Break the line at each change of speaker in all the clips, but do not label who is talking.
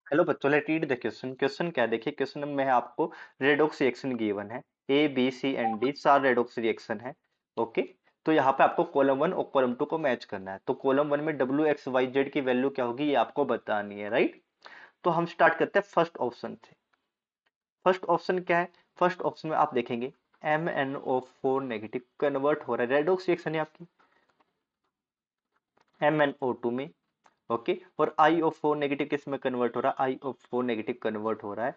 Hello बच्चों, let read the question. Question क्या है? देखिए, क्वेश्चन में आपको रेडॉक्स रिएक्शन गिवन है। A B C and D 4 redox reaction है। ओके। तो यहाँ पे आपको कॉलम 1 और कॉलम 2 को मैच करना है। तो कॉलम 1 में डब्ल्यू एक्स वाई जेड की वैल्यू क्या होगी ये आपको बतानी है, राइट। तो हम स्टार्ट करते हैं फर्स्ट ऑप्शन से। फर्स्ट ऑप्शन क्या है? फर्स्ट ऑप्शन में आप देखेंगे MnO4 नेगेटिव कन्वर्ट हो रहा है, रेडॉक्स रिएक्शन है आपकी MnO2 में। ओके। और IO4 नेगेटिव किस में कन्वर्ट हो रहा है? IO4 नेगेटिव कन्वर्ट हो रहा है।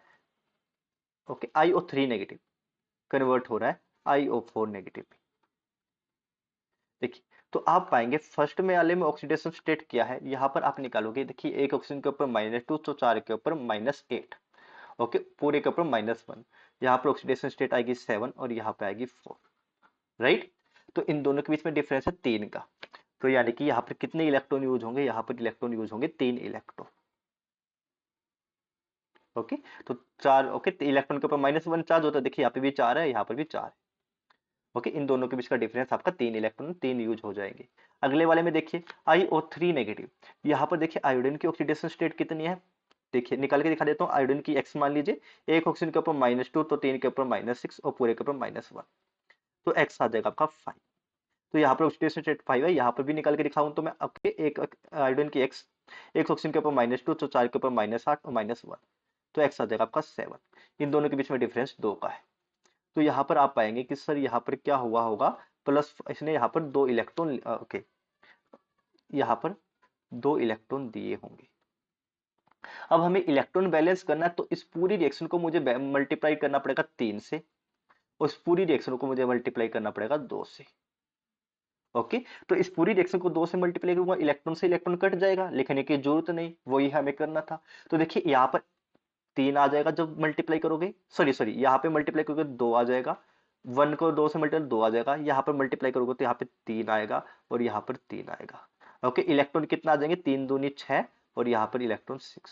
ओके, IO3 नेगेटिव कन्वर्ट हो रहा है IO4 नेगेटिव में। देखिए, तो आप पाएंगे फर्स्ट में वाले में ऑक्सीडेशन स्टेट क्या है, यहाँ पर आप निकालोगे। देखिए, एक ऑक्सीजन के ऊपर -2 तो 4 के ऊपर -8। ओके, पूरे के ऊपर -1। यहाँ पर ऑक्सीडेशन स्टेट आएगी 7 और यहाँ पे आएगी 4, राइट। तो इन दोनों के बीच में डिफरेंस है 3 का। तो यानी कि यहाँ पर कितने इलेक्ट्रॉन यूज होंगे? यहाँ पर इलेक्ट्रॉन यूज होंगे 3 इलेक्ट्रॉन। ओके। तो 4। ओके, इलेक्ट्रॉन के ऊपर -1 चार्ज होता है। देखिए, यहाँ पे भी 4 है, यहाँ पर भी 4 है। ओके, इन दोनों के बीच का डिफरेंस आपका 3 इलेक्ट्रॉन, 3 यूज हो जाएंगे। अगले वाले में देखिए IO3 नेगेटिव। यहाँ पर देखिए आयोडीन की ऑक्सीडेशन स्टेट कितनी है, देखिए निकाल के दिखा देता हूँ। आयोडीन की एक्स मान लीजिए, एक ऑक्सीजन के ऊपर -2 तो 3 के ऊपर -6 और पूरे के ऊपर -1। तो एक्स आ जाएगा आपका 5। तो यहाँ पर ऑक्सीडेशन स्टेट 5 है। यहाँ पर भी निकाल के दिखाऊं तो मैं आपके एक आयोडीन की एक्स, एक ऑक्सीजन के ऊपर -2 तो 4 के ऊपर -8 और -1। तो एक्स आ जाएगा आपका 7। इन दोनों के बीच में डिफरेंस 2 का है। तो यहाँ पर आप पाएंगे कि सर यहाँ पर क्या हुआ होगा, प्लस इसने यहाँ पर 2 इलेक्ट्रॉन, ओके, यहाँ पर 2 इलेक्ट्रॉन दिए होंगे। अब हमें इलेक्ट्रॉन बैलेंस करना है, तो इस पूरी रिएक्शन को मुझे मल्टीप्लाई करना पड़ेगा 3 से, उस पूरी रिएक्शन को मुझे मल्टीप्लाई करना पड़ेगा 2 से। ओके। तो इस पूरी रिएक्शन को 2 से मल्टीप्लाई करूंगा, इलेक्ट्रॉन से इलेक्ट्रॉन कट जाएगा, लिखने की जरूरत नहीं, वही हमें करना था। तो देखिए यहाँ पर 3 आ जाएगा जब मल्टीप्लाई करोगे, सॉरी सॉरी, यहाँ पे मल्टीप्लाई करोगे 2 आ जाएगा। 1 को 2 से मल्टीप्लाई 2 आ जाएगा, यहाँ पर मल्टीप्लाई करोगे तो यहाँ पे 3 आएगा और यहाँ पर 3 आएगा। ओके, इलेक्ट्रॉन कितना आ जाएंगे? 3 दूनी 6 और यहाँ पर इलेक्ट्रॉन 6।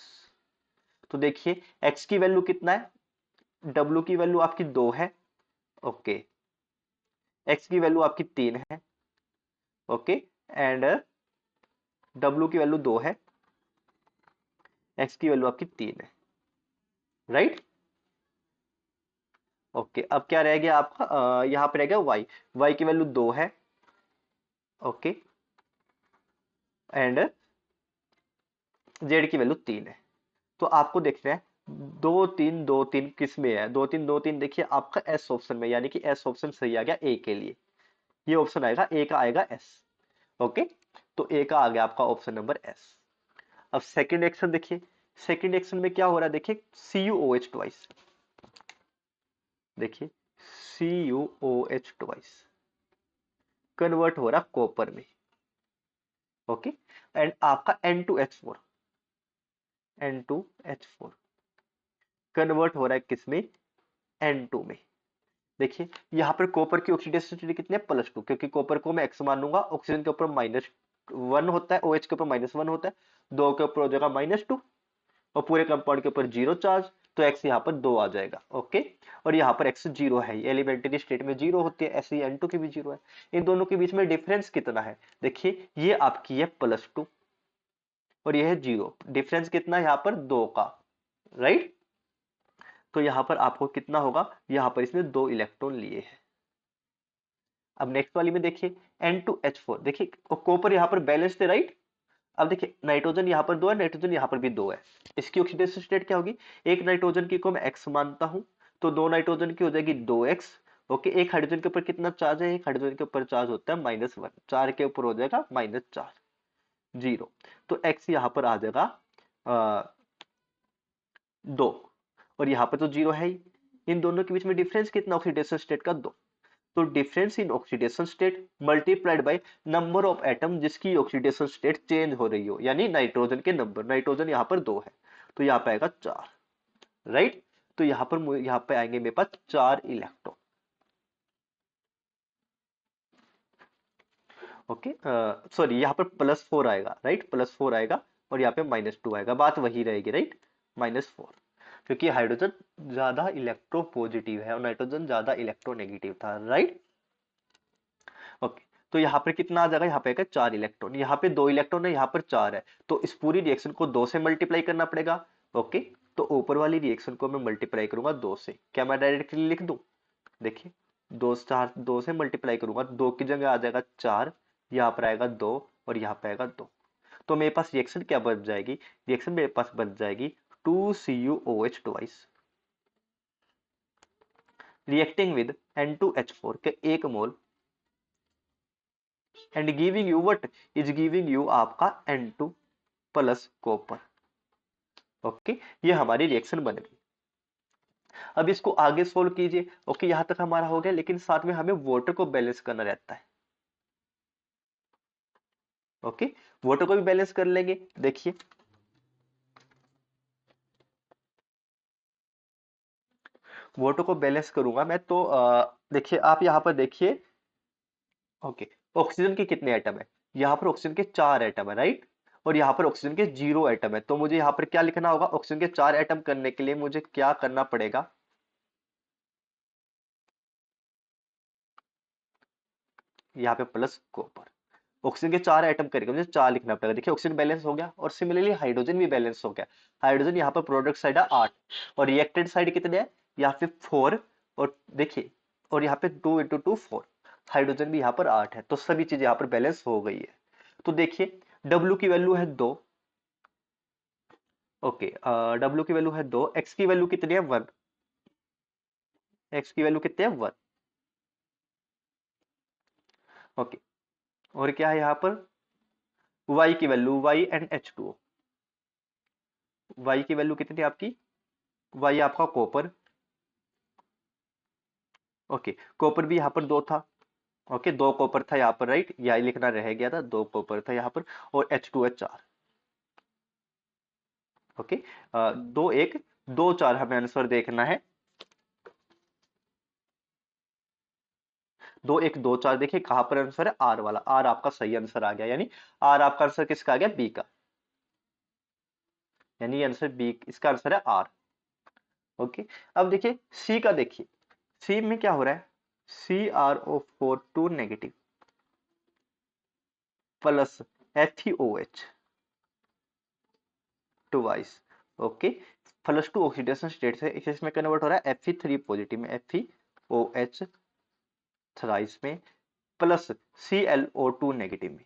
तो देखिए एक्स की वैल्यू कितना है, डब्ल्यू की वैल्यू आपकी 2 है। ओके, एक्स की वैल्यू आपकी 3 है। ओके, एंड डब्ल्यू की वैल्यू 2 है, एक्स की वैल्यू आपकी 3 है, राइट। ओके, अब क्या रह गया आपका? यहाँ पे रह गया वाई। वाई की वैल्यू 2 है। ओके, एंड जेड की वैल्यू 3 है। तो आपको देखना है 2 3 2 3 किस में है। 2 3 2 3 देखिए आपका एस ऑप्शन में, यानी कि एस ऑप्शन सही आ गया ए के लिए। ये ऑप्शन आएगा ए का, आएगा एस। ओके, तो ए का आ गया आपका ऑप्शन नंबर एस। अब सेकंड एक्शन देखिए, सेकंड एक्शन में क्या हो रहा है, देखिए CuOH ट्वाइस। देखिए CuOH ट्वाइस कन्वर्ट हो रहा कॉपर में। ओके, एंड आपका N2H4, N2H4 कन्वर्ट हो रहा है किसमें? N2 में। देखिए यहाँ पर कॉपर की ऑक्सीडेशन स्टेट कितनी है? +2, क्योंकि कॉपर को मैं एक्स मान लूंगा। ऑक्सीजन के ऊपर -1 होता है, OH के ऊपर -1 होता है, 2 के ऊपर हो जाएगा -2 और पूरे कंपाउंड के ऊपर 0 चार्ज। तो एक्स यहाँ पर 2 आ जाएगा। ओके, और यहाँ पर एक्स 0 है, एलिमेंट्री स्टेट में 0 होती है, ऐसे N2 की भी 0 है। इन दोनों के बीच में डिफरेंस कितना है? देखिए ये आपकी है +2 और ये है 0। डिफरेंस कितना है यहाँ पर? 2 का, राइट। तो यहाँ पर आपको कितना होगा? यहाँ पर इसने 2 इलेक्ट्रॉन लिए हैं। अब नेक्स्ट वाली में देखिए N2H4, देखिए कॉपर यहाँ पर बैलेंस थे, राइट। अब देखिए नाइट्रोजन यहाँ पर 2 है, नाइट्रोजन यहाँ पर भी 2 है। इसकी ऑक्सीडेशन स्टेट क्या होगी? एक नाइट्रोजन की को मैं x मानता हूं, तो 2 नाइट्रोजन की हो जाएगी 2x। ओके, एक हाइड्रोजन के ऊपर कितना चार्ज है? एक हाइड्रोजन के ऊपर चार्ज होता है -1, 4 के ऊपर हो जाएगा -4, 0। तो x यहाँ पर आ जाएगा 2 और यहाँ पर तो 0 है ही। इन दोनों के बीच में डिफरेंस कितना? ऑक्सीडेशन स्टेट का 2। तो difference in oxidation state multiplied by number of atom जिसकी ऑक्सीडेशन स्टेट चेंज हो रही हो, यानी नाइट्रोजन के नंबर। नाइट्रोजन यहाँ पर 2 है तो यहाँ पे आएगा 4, राइट। तो यहाँ पे आएंगे मेरे पास 4 इलेक्ट्रॉन। ओके, सॉरी, यहाँ पर +4 आएगा, राइट, +4 आएगा और यहाँ पे -2 आएगा, बात वही रहेगी, राइट, -4। क्योंकि हाइड्रोजन ज्यादा इलेक्ट्रो पॉजिटिव है और नाइट्रोजन ज्यादा इलेक्ट्रोनेगेटिव था, राइट। ओके, तो यहाँ पर कितना आ जाएगा? यहाँ पे 4 इलेक्ट्रॉन, यहाँ पे 2 इलेक्ट्रॉन है, यहाँ पर 4 है। तो इस पूरी रिएक्शन को 2 से मल्टीप्लाई करना पड़ेगा। ओके, तो ऊपर वाली रिएक्शन को मैं मल्टीप्लाई करूंगा 2 से। क्या मैं डायरेक्टली लिख दूं? देखिए, 2 से मल्टीप्लाई करूंगा, 2 की जगह आ जाएगा 4, यहाँ पर आएगा 2 और यहाँ पे आएगा 2। तो मेरे पास रिएक्शन क्या बच जाएगी? रिएक्शन मेरे पास बच जाएगी 2CuOH twice reacting with N2H4 के 1 mole and giving you what? Is giving you आपका N2 प्लस कॉपर। ओके, ये हमारी रिएक्शन बन गई। अब इसको आगे सोल्व कीजिए। ओके, यहां तक हमारा हो गया, लेकिन साथ में हमें वाटर को बैलेंस करना रहता है। ओके, वाटर को भी बैलेंस कर लेंगे। देखिए, वाटर को बैलेंस करूंगा मैं तो देखिए, आप यहां पर देखिए। ओके, ऑक्सीजन के कितने एटम है? यहाँ पर ऑक्सीजन के 4 एटम है, राइट। और यहाँ पर ऑक्सीजन के 0 एटम है। तो मुझे यहाँ पर क्या लिखना होगा? ऑक्सीजन के 4 एटम करने के लिए मुझे क्या करना पड़ेगा? यहाँ पे प्लस कॉपर। ऑक्सीजन के 4 एटम करके मुझे 4 लिखना पड़ेगा। देखिए, ऑक्सीजन बैलेंस हो गया और सिमिलरली हाइड्रोजन भी बैलेंस हो गया। हाइड्रोजन यहाँ पर प्रोडक्ट साइड है 8 और रिएक्टेड साइड कितने है? यहाँ पे 4। और देखिए, और यहाँ पे 2 इंटू 2 4। हाइड्रोजन भी यहाँ पर 8 है, तो सभी चीज यहाँ पर बैलेंस हो गई है। तो देखिए, W की वैल्यू है 2। ओके, W की वैल्यू है 2, X की वैल्यू कितनी है? 1। X की वैल्यू कितनी है? 1। ओके, और क्या है यहाँ पर? Y की value, Y and H2O। Y की वैल्यू कितनी है आपकी? Y आपका कॉपर। ओके, कॉपर भी यहाँ पर 2 था। ओके, 2 कॉपर था यहाँ पर, राइट। यही लिखना रह गया था, 2 कॉपर था यहाँ पर। और H2 है 4। ओके, 2 1 2 4 हमें आंसर देखना है। 2 1 2 4 देखिए कहां पर आंसर है? आर वाला। आर आपका सही आंसर आ गया, यानी आर आपका आंसर किसका आ गया? बी का। यानी आंसर बी, इसका आंसर है आर। ओके, अब देखिए सी का। देखिए, सी में क्या हो रहा है? CrO4 2 negative plus FeOH twice. Okay, plus 2 oxidation state से इसमें कन्वर्ट हो रहा है Fe3 पॉजिटिव में, FeOH थ्राइस में, प्लस ClO2 नेगेटिव में।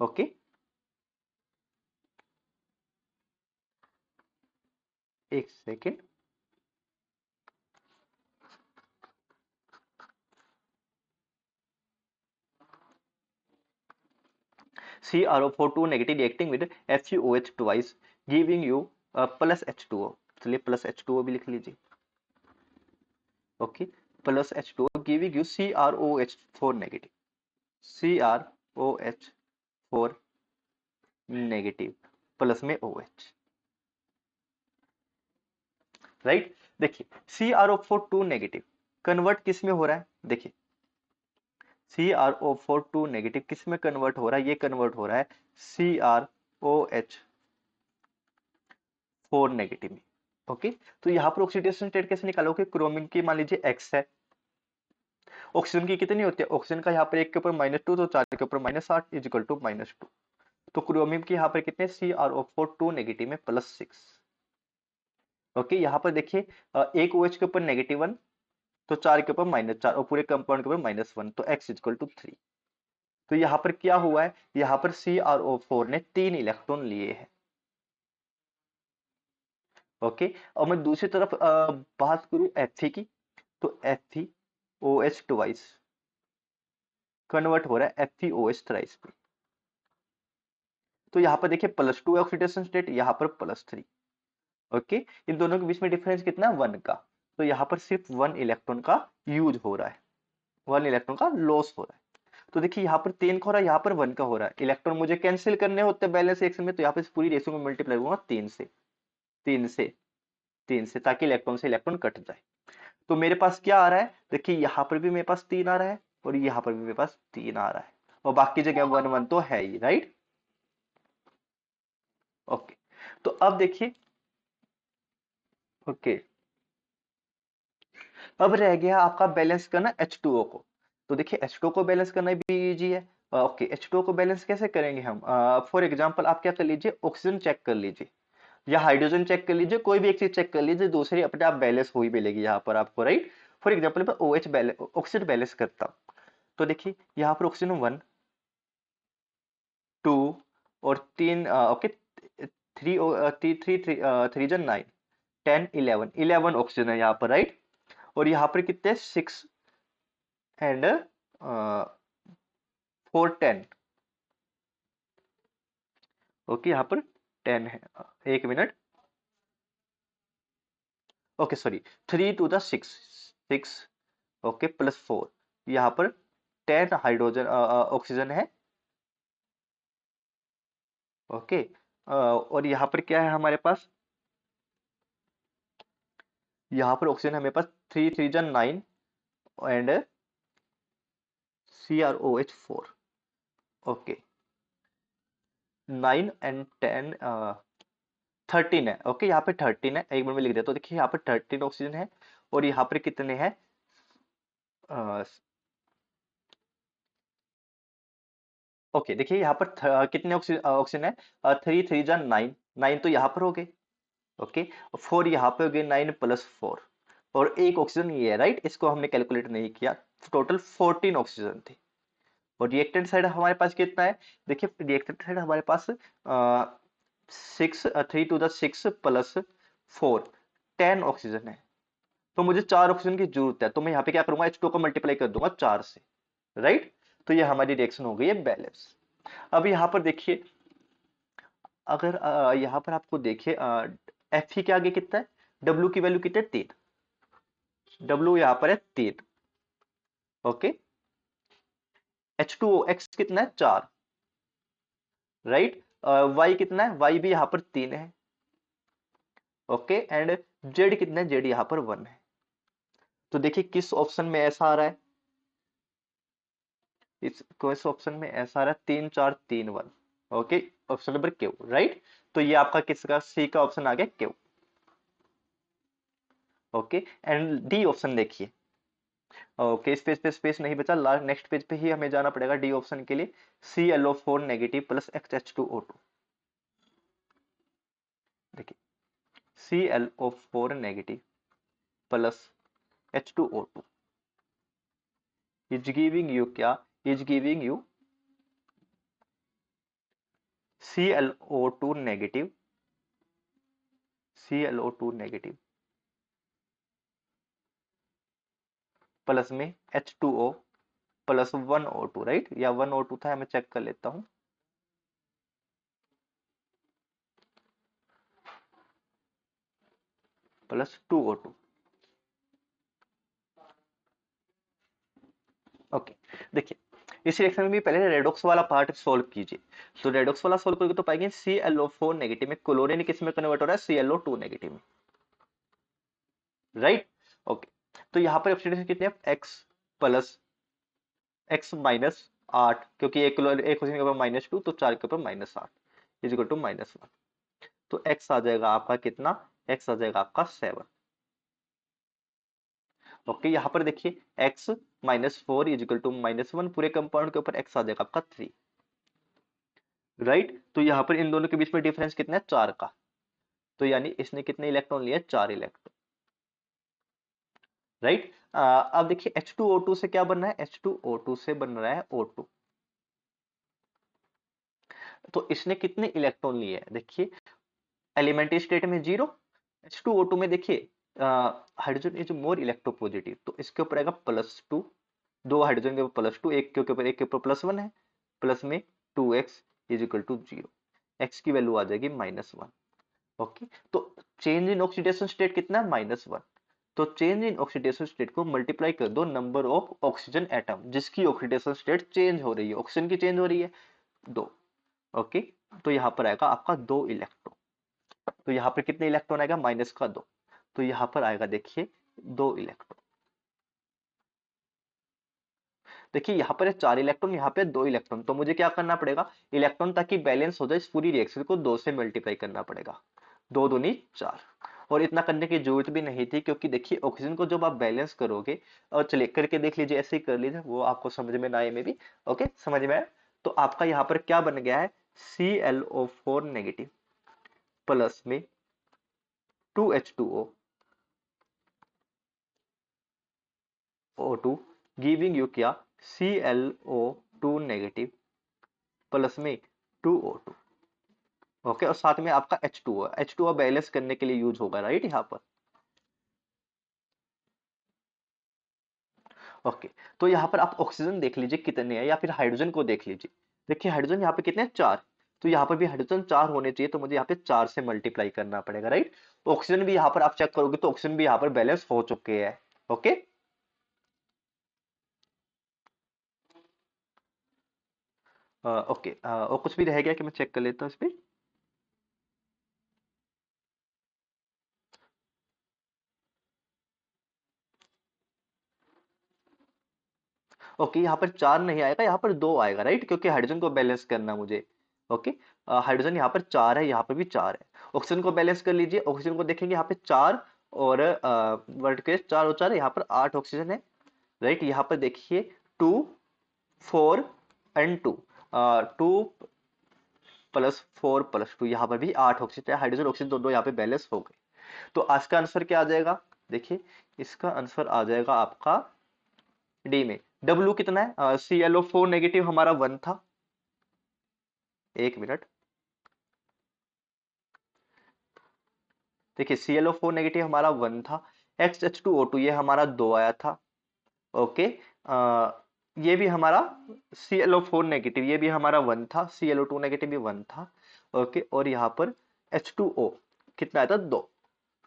ओके, एक second. CrO4 2 negative reacting with FeOH twice giving you plus H2O। चलिए प्लस H2O भी लिख लीजिए। Okay, plus H2O giving you CrOH4 negative, CrOH4 negative plus में OH, right. देखिए, CrO4 2 negative convert किस में हो रहा है? देखिए, CrO4 2 नेगेटिव किस में कन्वर्ट हो रहा है? ये कन्वर्ट हो रहा है CrOH4 नेगेटिव में। ओके, तो यहाँ पर ऑक्सीडेशन स्टेट कैसे निकालोगे? क्रोमिन की मान लीजिए X है, ऑक्सीजन की कितनी होती है? ऑक्सीजन का यहाँ पर 1 के ऊपर -2, तो 4 के ऊपर -8 इज इक्वल टू -2। तो क्रोमियम की यहाँ पर कितने? CrO4 2 नेगेटिव में +6। ओके, यहाँ पर देखिए, एक OH के ऊपर -1, तो 4 के ऊपर -4 और पूरे कंपाउंड के ऊपर -1, तो X इज इक्वल टू 3। तो यहाँ पर क्या हुआ है? यहाँ पर CrO4 ने 3 इलेक्ट्रॉन लिए हैं। ओके, और मैं दूसरी तरफ बात करूं Fe की, तो FeOH ट्वाइस कन्वर्ट हो रहा है FeOH थ्राइस पे। तो यहाँ पर देखिए +2 ऑक्सीडेशन स्टेट, यहाँ पर +3। ओके, इन दोनों के बीच में डिफरेंस कितना है? 1 का। तो यहाँ पर सिर्फ 1 इलेक्ट्रॉन का यूज हो रहा है, 1 इलेक्ट्रॉन का लॉस हो रहा है। तो देखिए, यहाँ पर 3 का हो रहा है, यहाँ पर 1 का हो रहा है। इलेक्ट्रॉन मुझे कैंसिल करने होते हैं बैलेंस रिएक्शन में, तो यहाँ पे पूरी रेशियो में मल्टीप्लाई करूंगा 3 से, 3 से, 3 से, ताकि इलेक्ट्रॉन से इलेक्ट्रॉन कट जाए। तो मेरे पास क्या आ रहा है? देखिए, यहाँ पर भी मेरे पास 3 आ रहा है और यहाँ पर भी मेरे पास 3 आ रहा है, और बाकी जगह 1 1 तो है ही, राइट। ओके, तो अब देखिए, ओके, अब रह गया आपका बैलेंस करना H2O को। तो देखिए, H2O को बैलेंस करना भी इजी है। ओके, H2O को बैलेंस कैसे करेंगे हम? फॉर एग्जांपल आप क्या कर लीजिए, ऑक्सीजन चेक कर लीजिए या हाइड्रोजन चेक कर लीजिए, कोई भी एक चीज चेक कर लीजिए, दूसरी अपने आप बैलेंस हुई मिलेगी यहाँ पर आपको, राइट? फॉर एग्जांपल मैं OH बैलेंस, ऑक्सीजन बैलेंस करता हूँ, तो देखिए यहाँ पर ऑक्सीजन 1 2 और 3, ओके, 3 3 3 3 जन 9 10 11 11 ऑक्सीजन है यहाँ पर, राइट? और यहाँ पर कितने, 6 एंड 4 10, ओके, यहाँ पर 10 है, एक minute, okay sorry, 3 to the 6 6, ओके, प्लस 4, यहाँ पर 10 हाइड्रोजन ऑक्सीजन है, ओके। और यहाँ पर क्या है हमारे पास, यहाँ पर ऑक्सीजन हमारे पास 3 3 जन 9 एंड CrOH4, ओके, 9 एंड 10 13 है, ओके, यहाँ पे 13 है, एक मिनट में लिख देता हूँ, देखिए यहाँ पर 13 ऑक्सीजन है, और यहाँ पर कितने हैं, ओके, देखिए यहाँ पर कितने ऑक्सीजन है, 3 3 जा 9 9 तो यहाँ पर हो गए, ओके, 4 यहाँ पे हो गए, 9 प्लस 4, और एक ऑक्सीजन ये है, राइट? इसको हमने कैलकुलेट नहीं किया, टोटल 14 ऑक्सीजन थी। और रिएक्टेंट साइड हमारे पास कितना है, देखिए रिएक्टेंट साइड हमारे पास 6 3 टू द 6 प्लस 4 10 ऑक्सीजन है, तो मुझे 4 ऑक्सीजन की जरूरत है, तो मैं यहाँ पे क्या करूंगा, H2 को मल्टीप्लाई कर दूंगा 4 से, राइट? तो ये हमारी रिएक्शन हो गई है बैलेंस। अब यहाँ पर देखिए, अगर यहाँ पर आपको देखिए Fe के आगे कितना है, W की वैल्यू कितने, 3, W यहाँ पर है 3, ओके, H2O X कितना है, 4, राइट? Y कितना है, Y भी यहाँ पर 3 है, ओके, एंड Z कितना है, Z यहाँ पर 1 है। तो देखिए किस ऑप्शन में ऐसा आ रहा है, इस ऑप्शन में ऐसा आ रहा है 3 4 3 1, okay, option number Q, right? तो ये आपका किसका, सी का ऑप्शन आ गया, Q, okay. And D option देखिए, ओके, इस पेज पे स्पेस नहीं बचा, लास्ट नेक्स्ट पेज पे ही हमें जाना पड़ेगा डी ऑप्शन के लिए, ClO4 नेगेटिव प्लस XH2O2, देखिए ClO4 negative plus H2O2 is giving you क्या, is giving you ClO2 negative, ClO2 negative plus में H2O प्लस 1O2, राइट? या 1O2 था, मैं चेक कर लेता हूं, प्लस 2O2, ओके। देखिए इस रिएक्शन में भी पहले रेडॉक्स वाला पार्ट सोल्व कीजिए, तो रेडॉक्स वाला सोल्व करोगे तो पाएंगे ClO4 नेगेटिव में क्लोरीन किस में कन्वर्ट हो रहा है, ClO2 नेगेटिव में, राइट? ओके, तो यहाँ पर ऑक्सीडेशन कितने हैं, x प्लस x माइनस 8, क्योंकि एक ऑक्सीजन के ऊपर -2, तो 4 के ऊपर -8 इज इक्वल टू -1, तो x आ जाएगा आपका कितना, x आ जाएगा आपका 7, ओके। यहाँ पर देखिए x -4 इज इक्वल टू -1, पूरे कंपाउंड के ऊपर x आ जाएगा आपका 3, राइट? तो यहाँ पर इन दोनों के बीच में डिफरेंस कितना है, 4 का, तो यानी इसने कितने इलेक्ट्रॉन लिए, 4 इलेक्ट्रॉन, राइट? अब देखिए H2O2 से क्या बन रहा है, H2O2 से बन रहा है O2, तो इसने कितने इलेक्ट्रॉन लिए हैं, देखिए एलिमेंट्री स्टेट में 0, H2O2 में देखिए हाइड्रोजन इज मोर इलेक्ट्रोपॉजिटिव, तो इसके ऊपर आएगा +2, दो हाइड्रोजन के ऊपर +2, एक के ऊपर +1 है, प्लस में 2x is equal to 0, x की वैल्यू आ जाएगी -1, ओके। तो चेंज इन ऑक्सीडेशन स्टेट कितना है, -1, तो चेंज इन ऑक्सीडेशन स्टेट को मल्टीप्लाई कर दो नंबर ऑफ ऑक्सीजन एटम जिसकी ऑक्सीडेशन स्टेट चेंज हो रही है, ऑक्सीजन की चेंज हो रही है 2, ओके। तो यहाँ पर आएगा आपका 2 इलेक्ट्रॉन, तो यहाँ पर कितने इलेक्ट्रॉन आएगा, -2, तो यहाँ पर आएगा देखिए 2 इलेक्ट्रॉन, देखिए यहाँ पर है 4 इलेक्ट्रॉन, यहाँ पे 2 इलेक्ट्रॉन, तो मुझे क्या करना पड़ेगा, इलेक्ट्रॉन ताकि बैलेंस हो जाए इस पूरी रिएक्शन को 2 से मल्टीप्लाई करना पड़ेगा, 2 दूनी 4, और इतना करने की जरूरत भी नहीं थी, क्योंकि देखिए ऑक्सीजन को जब आप बैलेंस करोगे, और चलिए करके देख लीजिए, ऐसे ही कर लीजिए, वो आपको समझ में ना आए में भी, ओके, समझ में आया? तो आपका यहाँ पर क्या बन गया है, ClO4 नेगेटिव प्लस में 2H2O O2 गिविंग यू क्या, ClO2 नेगेटिव प्लस में 2O2। ओके, और साथ में आपका H2O बैलेंस करने के लिए यूज होगा, राइट यहाँ पर। ओके, तो यहाँ पर आप ऑक्सीजन देख लीजिए कितने हैं, या फिर हाइड्रोजन को देख लीजिए। देखिए हाइड्रोजन यहाँ पे कितने हैं, 4। तो यहाँ पर भी हाइड्रोजन 4 होने चाहिए, तो मुझे यहाँ पे 4 से मल्टीप्लाई करना पड़ेगा, राइट। ऑक्सीजन भी यहाँ पर आप चेक करोगे तो ऑक्सीजन भी यहाँ पर बैलेंस हो चुके हैं। ओके, ओके, और कुछ भी रह गया कि मैं चेक कर लेता हूँ इस पे। ओके, यहाँ पर 4 नहीं आएगा, यहाँ पर 2 आएगा, राइट, क्योंकि हाइड्रोजन को बैलेंस करना मुझे। ओके, हाइड्रोजन यहाँ पर 4 है, यहाँ पर भी 4 है। ऑक्सीजन को बैलेंस कर लीजिए, ऑक्सीजन को देखेंगे यहाँ पे 4 और वर्ड के 4 और 4 यहाँ पर 8 ऑक्सीजन है, राइट। यहाँ पर देखिए 2 4 एंड 2, 2 प्लस 4 प्लस 2, यहाँ पर भी 8 ऑक्सीजन, हाइड्रोजन ऑक्सीजन दोनों यहाँ पे बैलेंस हो गए। तो आज का आंसर क्या आ जाएगा, देखिए इसका आंसर आ जाएगा आपका डी में। डब्ल्यू कितना है, ClO4 नेगेटिव हमारा 1 था, एक मिनट, देखिए ClO4 नेगेटिव हमारा 1 था, XH2O2 ये हमारा 2 आया था। ओके, ये भी हमारा ClO4 नेगेटिव, ये भी हमारा 1 था, ClO2 नेगेटिव भी 1 था। ओके, और यहाँ पर H2O कितना आया था, 2,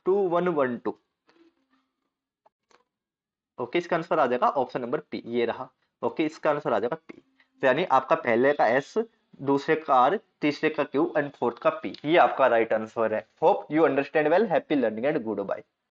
2 1 1 2। ओके, इसका आंसर आ जाएगा ऑप्शन नंबर पी, ये रहा। ओके, इसका आंसर आ जाएगा पी। तो यानी आपका पहले का एस, दूसरे का आर, तीसरे का क्यू एंड फोर्थ का पी, ये आपका राइट आंसर है। Hope you understand well. Happy learning and good bye.